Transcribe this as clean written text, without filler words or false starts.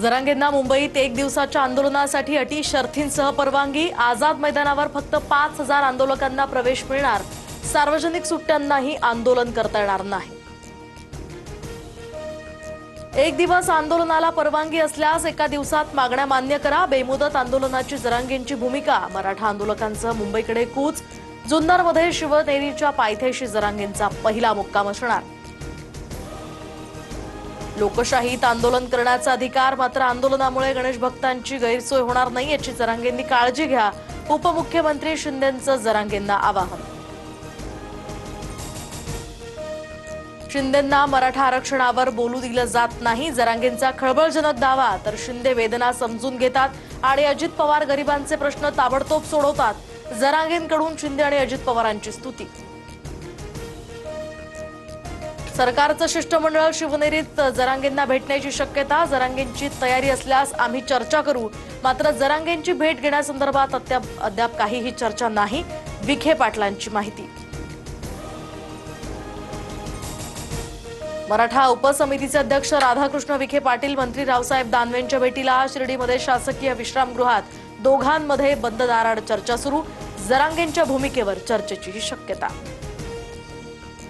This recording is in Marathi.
जरांगेंना मुंबईत एक दिवसाच्या आंदोलनासाठी अटी शर्थींसह परवानगी। आझाद मैदानावर फक्त 5,000 आंदोलकांना प्रवेश मिळणार। सार्वजनिक सुट्ट्यांनाही आंदोलन करता येणार नाही। एक दिवस आंदोलनाला परवानगी असल्यास एका दिवसात मागण्या मान्य करा। बेमुदत आंदोलनाची जरांगेंची भूमिका। मराठा आंदोलकांसह मुंबईकडे कूच। जुन्नरमध्ये शिवनेरीच्या पायथ्याशी जरांगेंचा पहिला मुक्काम असणार। लोकशाहीत आंदोलन करण्याचा अधिकार, मात्र आंदोलनामुळे गणेश भक्तांची गैरसोय होणार नाही याची जरांगेंनी काळजी घ्या। उपमुख्यमंत्री शिंदेंचं जरांगेंना आवाहन। शिंदेंना मराठा आरक्षणावर बोलू दिलं जात नाही, जरांगेंचा खळबळजनक दावा। तर शिंदे वेदना समजून घेतात आणि अजित पवार गरिबांचे प्रश्न ताबडतोब सोडवतात। जरांगेंकडून शिंदे आणि अजित पवारांची स्तुती। सरकारचं शिष्टमंडळ शिवनेरीत जरांगेंना भेटण्याची शक्यता। जरांगेंची तयारी असल्यास आम्ही चर्चा करू, मात्र जरांगेंची भेट घेण्यासंदर्भात अद्याप काहीही चर्चा नाही। विखे पाटलांची माहिती। मराठा उपसमितीचे अध्यक्ष राधाकृष्ण विखे पाटील मंत्री रावसाहेब दानवेंच्या भेटीला। शिर्डीमध्ये शासकीय विश्रामगृहात दोघांमध्ये बंद दाराआड चर्चा सुरू। जरांगेंच्या भूमिकेवर चर्चेची शक्यता।